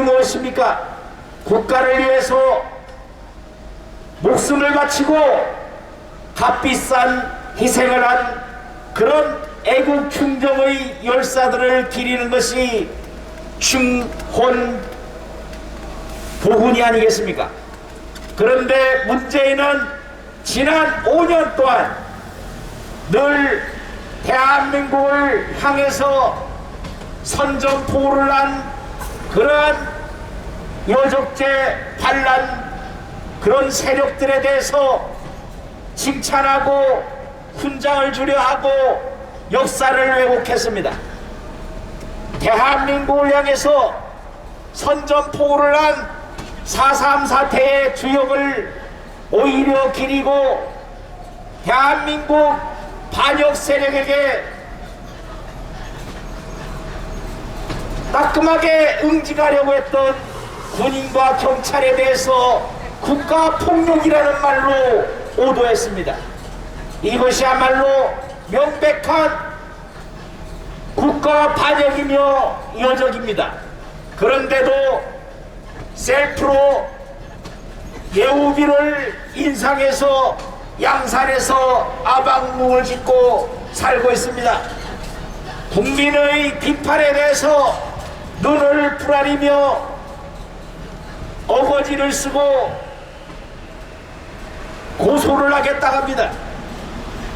무엇입니까? 국가를 위해서 목숨을 바치고 값비싼 희생을 한 그런 애국 충정의 열사들을 기리는 것이 충혼 보훈이 아니겠습니까? 그런데 문재인은 지난 5년 동안 늘 대한민국을 향해서 선전포고를 한 그러한 여적죄 반란 그런 세력들에 대해서 칭찬하고 훈장을 주려 하고 역사를 왜곡했습니다. 대한민국을 향해서 선전포고를 한 4.3 사태의 주역을 오히려 기리고 대한민국 반역 세력에게 따끔하게 응징하려고 했던 군인과 경찰에 대해서 국가폭력이라는 말로 오도했습니다. 이것이야말로 명백한 국가 반역이며 여적입니다. 그런데도 셀프로 예우비를 인상해서 양산에서 아방궁을 짓고 살고 있습니다. 국민의 비판에 대해서 눈을 부라리며 어거지를 쓰고 고소를 하겠다고 합니다.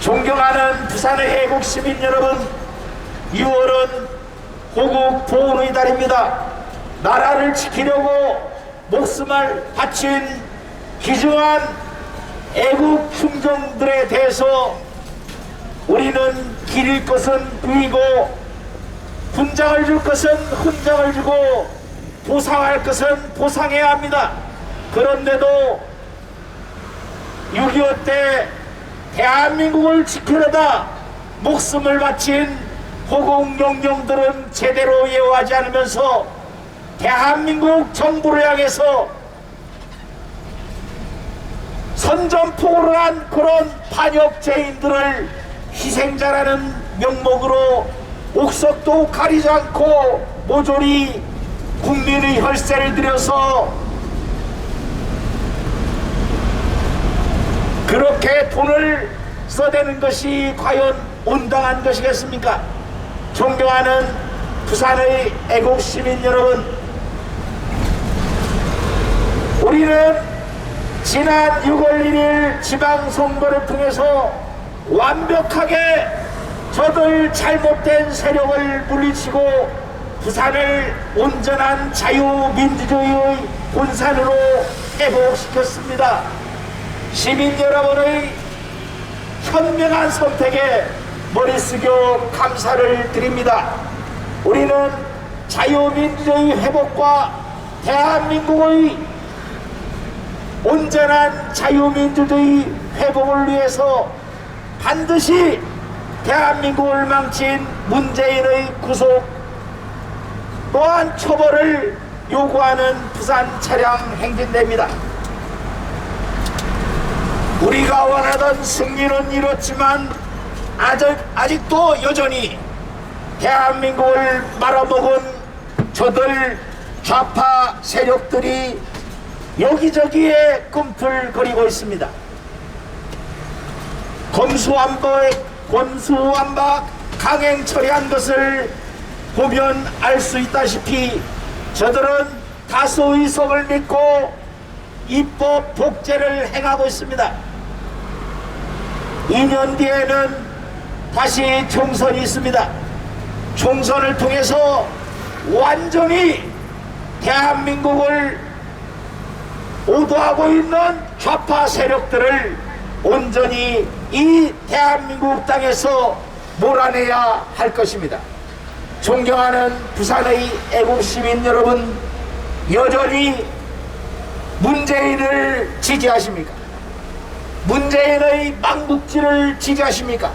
존경하는 부산의 애국 시민 여러분, 6월은 호국 보훈의 달입니다. 나라를 지키려고 목숨을 바친 귀중한 애국 충정들에 대해서 우리는 기릴 것은 비고 훈장을 줄 것은 훈장을 주고 보상할 것은 보상해야 합니다. 그런데도 6.25 때 대한민국을 지키려다 목숨을 바친 호국영령들은 제대로 예우하지 않으면서 대한민국 정부를 향해서 선전포고를 한 그런 반역죄인들을 희생자라는 명목으로 옥석도 가리지 않고 모조리 국민의 혈세를 들여서 그렇게 돈을 써대는 것이 과연 온당한 것이겠습니까? 존경하는 부산의 애국 시민 여러분, 우리는 지난 6월 1일 지방선거를 통해서 완벽하게 저들 잘못된 세력을 물리치고 부산을 온전한 자유민주주의의 본산으로 회복시켰습니다. 시민 여러분의 현명한 선택에 머리 숙여 감사를 드립니다. 우리는 자유민주주의 회복과 대한민국의 온전한 자유민주주의 회복을 위해서 반드시 대한민국을 망친 문재인의 구속 또한 처벌을 요구하는 부산 차량 행진대입니다. 우리가 원하던 승리는 이뤘지만 아직도 여전히 대한민국을 말아먹은 저들 좌파 세력들이 여기저기에 꿈틀거리고 있습니다. 검수완박 강행 처리한 것을 보면 알 수 있다시피 저들은 다수의 성을 믿고 입법 복제를 행하고 있습니다. 2년 뒤에는 다시 총선이 있습니다. 총선을 통해서 완전히 대한민국을 오도하고 있는 좌파 세력들을 온전히 이 대한민국 땅에서 몰아내야 할 것입니다. 존경하는 부산의 애국 시민 여러분, 여전히 문재인을 지지하십니까? 문재인의 망국지를 지지하십니까?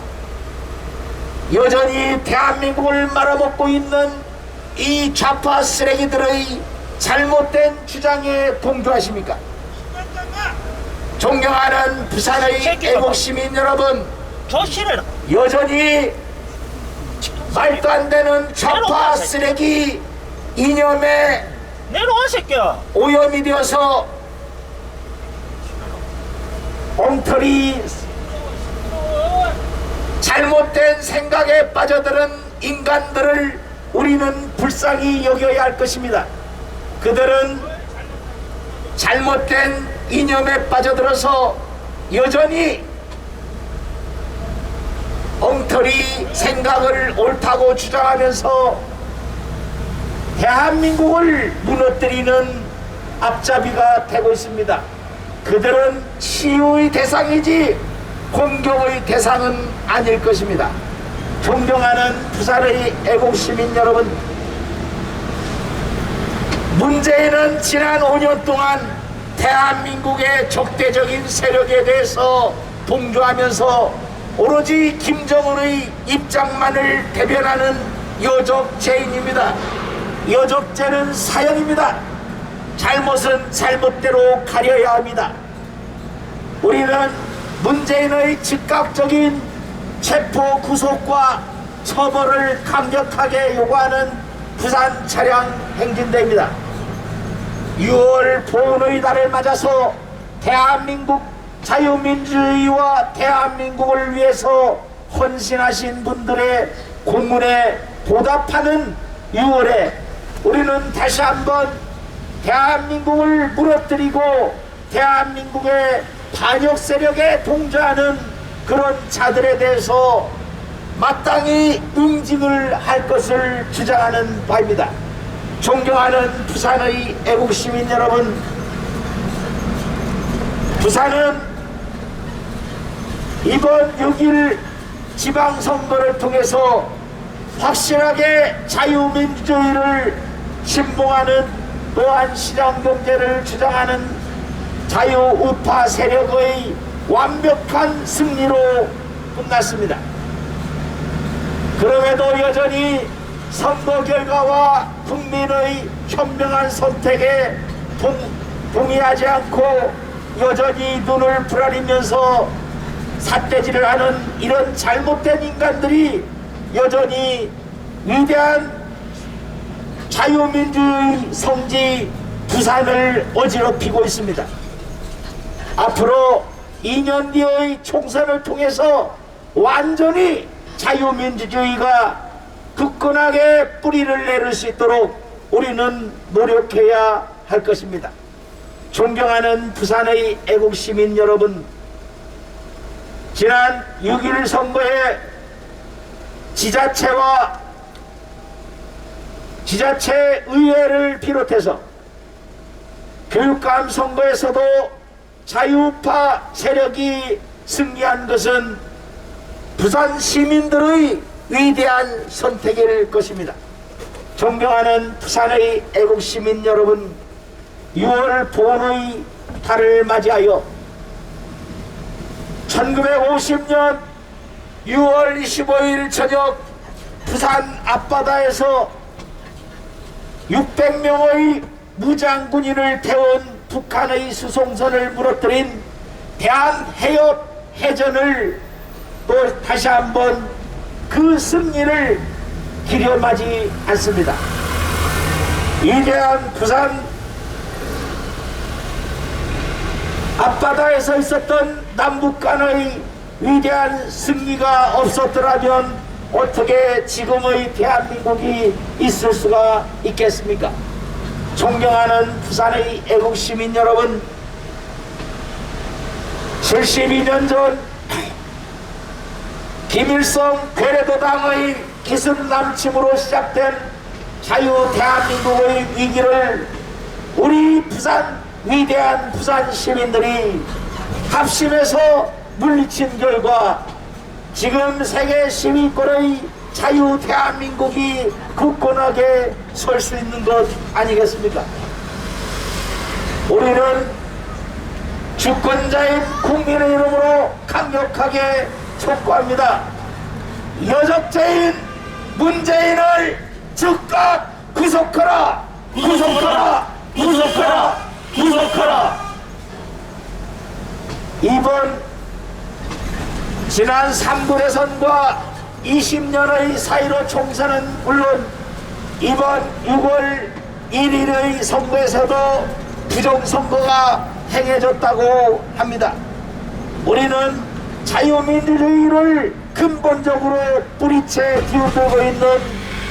여전히 대한민국을 말아먹고 있는 이 좌파 쓰레기들의 잘못된 주장에 동조하십니까? 존경하는 부산의 애국 시민 여러분, 여전히 말도 안 되는 좌파 쓰레기 이념에 내려와 새끼야. 오염이 되어서 엉터리 잘못된 생각에 빠져드는 인간들을 우리는 불쌍히 여겨야 할 것입니다. 그들은 잘못된 이념에 빠져들어서 여전히 엉터리 생각을 옳다고 주장하면서 대한민국을 무너뜨리는 앞잡이가 되고 있습니다. 그들은 치유의 대상이지 공격의 대상은 아닐 것입니다. 존경하는 부산의 애국시민 여러분, 문재인은 지난 5년 동안 대한민국의 적대적인 세력에 대해서 동조하면서 오로지 김정은의 입장만을 대변하는 여적죄인입니다. 여적죄는 사형입니다. 잘못은 잘못대로 가려야 합니다. 우리는 문재인의 즉각적인 체포 구속과 처벌을 강력하게 요구하는 부산 차량 행진대입니다. 6월 보훈의 달을 맞아서 대한민국 자유민주주의와 대한민국을 위해서 헌신하신 분들의 공문에 보답하는 6월에 우리는 다시 한번 대한민국을 무너뜨리고 대한민국의 반역 세력에 동조하는 그런 자들에 대해서 마땅히 응징을 할 것을 주장하는 바입니다. 존경하는 부산의 애국시민 여러분, 부산은 이번 6일 지방선거를 통해서 확실하게 자유민주주의를 신봉하는, 또한 시장경제를 주장하는 자유우파 세력의 완벽한 승리로 끝났습니다. 그럼에도 여전히 선거 결과와 국민의 현명한 선택에 동의하지 않고 여전히 눈을 부라리면서 삿대질을 하는 이런 잘못된 인간들이 여전히 위대한 자유민주주의 성지 부산을 어지럽히고 있습니다. 앞으로 2년 뒤의 총선을 통해서 완전히 자유민주주의가 굳건하게 뿌리를 내릴 수 있도록 우리는 노력해야 할 것입니다. 존경하는 부산의 애국시민 여러분, 지난 6.1 선거에 지자체와 지자체 의회를 비롯해서 교육감 선거에서도 자유우파 세력이 승리한 것은 부산 시민들의 위대한 선택일 것입니다. 존경하는 부산의 애국시민 여러분, 6월 보훈의 달을 맞이하여 1950년 6월 25일 저녁 부산 앞바다에서 600명의 무장군인을 태운 북한의 수송선을 무너뜨린 대한해협 해전을 또 다시 한번 그 승리를 기념하지 않습니다. 위대한 부산 앞바다에서 있었던 남북 간의 위대한 승리가 없었더라면 어떻게 지금의 대한민국이 있을 수가 있겠습니까? 존경하는 부산의 애국시민 여러분, 72년 전 김일성 괴뢰도당의 기습남침으로 시작된 자유 대한민국의 위기를 우리 부산, 위대한 부산 시민들이 합심해서 물리친 결과 지금 세계 시민권의 자유 대한민국이 굳건하게 설 수 있는 것 아니겠습니까? 우리는 주권자인 국민의 이름으로 강력하게 촉구합니다. 여적죄인 문재인을 즉각 구속하라! 구속하라! 구속하라! 구속하라! 이번 지난 3부 대선과 20년의 사이로 총선은 물론 이번 6월 1일의 선거에서도 부정선거가 행해졌다고 합니다. 우리는 자유민주주의를 근본적으로 뿌리채 뒤흔들고 있는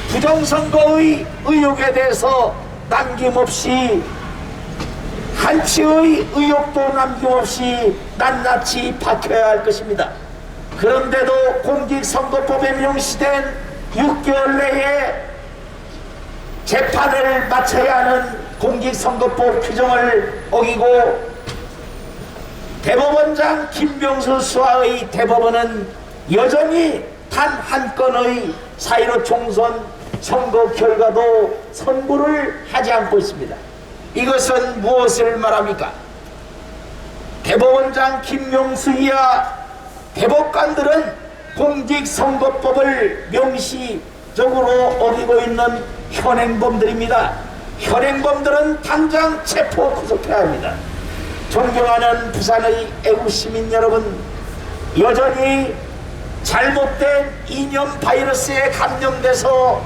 부정선거의 의혹에 대해서 남김없이 한치의 의혹도 남김없이 낱낱이 밝혀야 할 것입니다. 그런데도 공직선거법에 명시된 6개월 내에 재판을 마쳐야 하는 공직선거법 규정을 어기고 대법원장 김병수 수하의 대법원은 여전히 단 한 건의 4.15 총선 선거 결과도 선고를 하지 않고 있습니다. 이것은 무엇을 말합니까? 대법원장 김명수 이하 대법관들은 공직선거법을 명시적으로 어기고 있는 현행범들입니다. 현행범들은 당장 체포 구속해야 합니다. 존경하는 부산의 애국시민 여러분, 여전히 잘못된 이념 바이러스에 감염돼서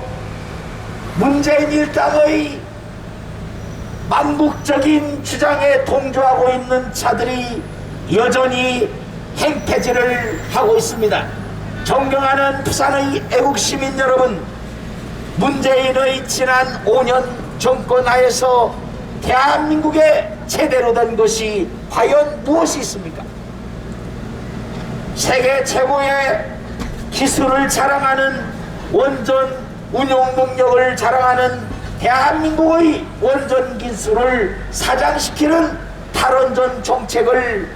문재인 일당의 망국적인 주장에 동조하고 있는 자들이 여전히 행패질을 하고 있습니다. 존경하는 부산의 애국시민 여러분, 문재인의 지난 5년 정권 하에서 대한민국에 제대로 된 것이 과연 무엇이 있습니까? 세계 최고의 기술을 자랑하는 원전 운용 능력을 자랑하는 대한민국의 원전 기술을 사장시키는 탈원전 정책을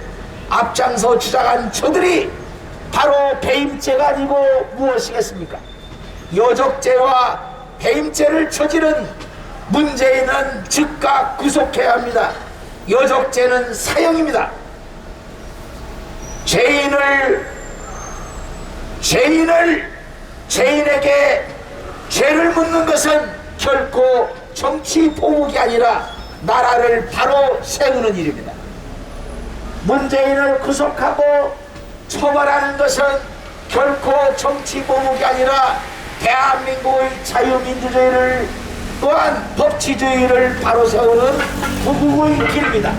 앞장서 주장한 저들이 바로 배임죄가 아니고 무엇이겠습니까? 여적죄와 배임죄를 저지른 문재인은 즉각 구속해야 합니다. 여적죄는 사형입니다. 죄인에게 죄를 묻는 것은 결코 정치 보복이 아니라 나라를 바로 세우는 일입니다. 문재인을 구속하고 처벌하는 것은 결코 정치 보복이 아니라 대한민국의 자유민주주의를 또한 법치주의를 바로 세우는 구국의 길입니다.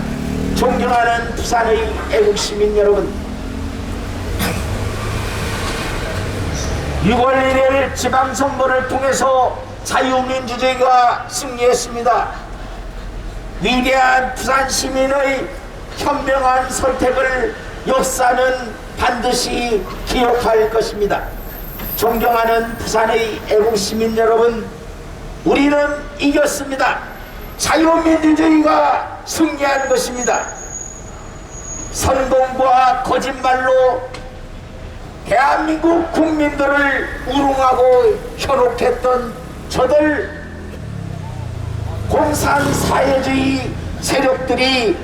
존경하는 부산의 애국시민 여러분, 6월 1일 지방선거를 통해서 자유민주주의가 승리했습니다. 위대한 부산 시민의 현명한 선택을 역사는 반드시 기억할 것입니다. 존경하는 부산의 애국시민 여러분, 우리는 이겼습니다. 자유민주주의가 승리한 것입니다. 선동과 거짓말로 대한민국 국민들을 우롱하고 현혹했던 저들 공산사회주의 세력들이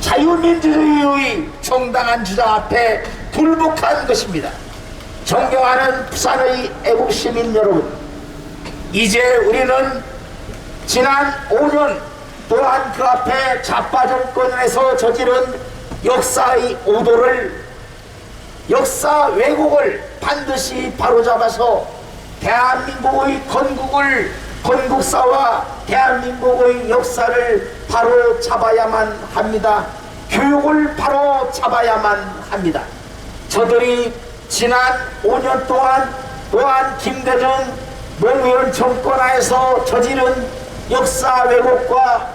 자유민주주의의 정당한 주장 앞에 불복한 것입니다. 존경하는 부산의 애국시민 여러분, 이제 우리는 지난 5년 또한 그 앞에 좌파 정권에서 저지른 역사의 오도를, 역사 왜곡을 반드시 바로잡아서 대한민국의 건국사와 대한민국의 역사를 바로 잡아야만 합니다. 교육을 바로 잡아야만 합니다. 저들이 지난 5년 동안 또한 김대중 노무현 정권하에서 저지른 역사 왜곡과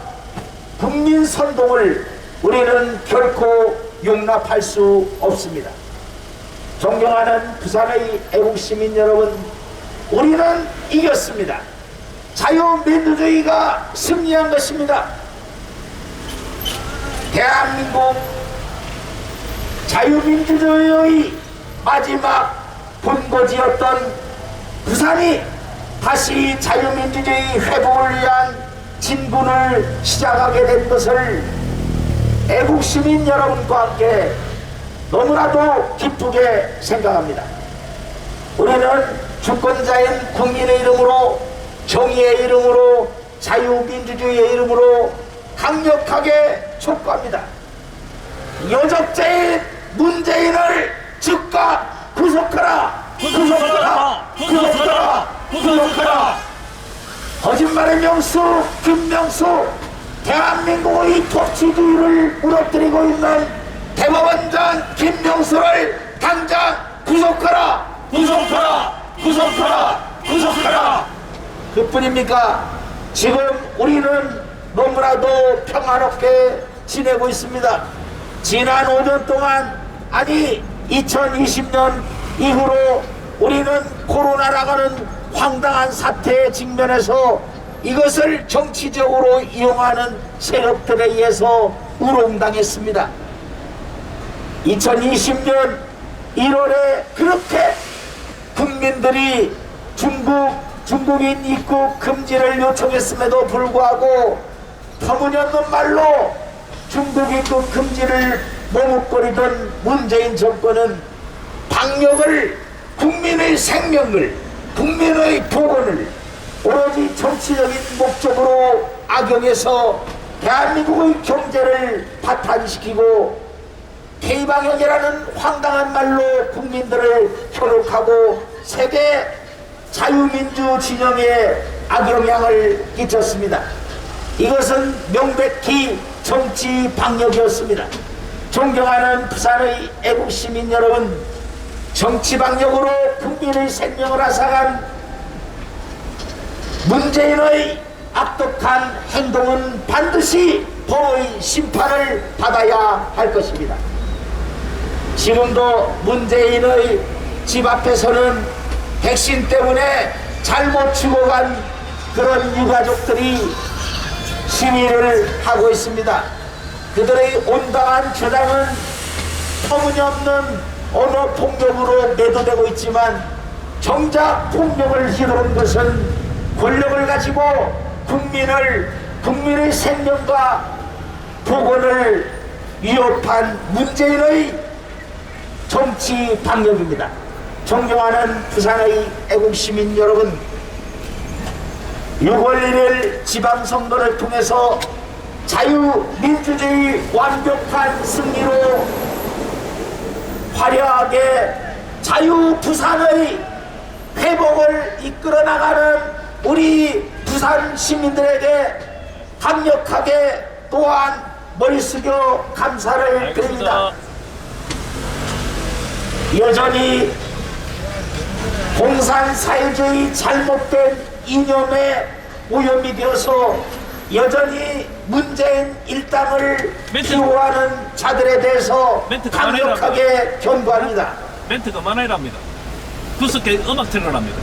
국민 선동을 우리는 결코 용납할 수 없습니다. 존경하는 부산의 애국시민 여러분, 우리는 이겼습니다. 자유민주주의가 승리한 것입니다. 대한민국 자유민주주의의 마지막 본거지였던 부산이 다시 자유민주주의 회복을 위한 진군을 시작하게 된 것을 애국시민 여러분과 함께 너무나도 기쁘게 생각합니다. 우리는 주권자인 국민의 이름으로, 정의의 이름으로, 자유민주주의의 이름으로 강력하게 촉구합니다. 여적죄인 문재인을 즉각 구속하라! 구속하라! 구속하라! 구속하라! 거짓말의 명수 김명수, 대한민국의 법치주의를 무너뜨리고 있는 대법원장 김명수를 당장 구속하라! 구속하라! 구속하라! 구속하라! 그뿐입니까? 지금 우리는 너무나도 평화롭게 지내고 있습니다. 지난 5년 동안, 아니 2020년 이후로 우리는 코로나라고는 황당한 사태에 직면해서 이것을 정치적으로 이용하는 세력들에 의해서 우롱당했습니다. 2020년 1월에 그렇게 국민들이 중국인 입국 금지를 요청했음에도 불구하고 터무니없는 말로 중국 입국 금지를 머뭇거리던 문재인 정권은 방역을, 국민의 생명을, 국민의 보건을 오로지 정치적인 목적으로 악용해서 대한민국의 경제를 파탄시키고 K방역이라는 황당한 말로 국민들을 현혹하고 세계 자유민주 진영에 악영향을 끼쳤습니다. 이것은 명백히 정치 방역이었습니다. 존경하는 부산의 애국시민 여러분, 정치 방역으로 국민의 생명을 앗아간 문재인의 악독한 행동은 반드시 법의 심판을 받아야 할 것입니다. 지금도 문재인의 집 앞에서는 백신 때문에 잘못 죽어간 그런 유가족들이 시위를 하고 있습니다. 그들의 온당한 주장은 터무니없는 언어 폭력으로 매도되고 있지만 정작 폭력을 휘두른 것은 권력을 가지고 국민의 생명과 보건을 위협한 문재인의 정치 방역입니다. 존경하는 부산의 애국시민 여러분, 6월 1일 지방선거를 통해서 자유민주주의 완벽한 승리로 화려하게 자유부산의 회복을 이끌어 나가는 우리 부산 시민들에게 강력하게 또한 머리 숙여 감사를 드립니다. 여전히 공산사회주의 잘못된 이념에 오염이 되어서 여전히 문재인 일당을 비호하는 자들에 대해서 강력하게 경고합니다. 멘트가 많아야 합니다. 구석에 음악 틀어랍니다.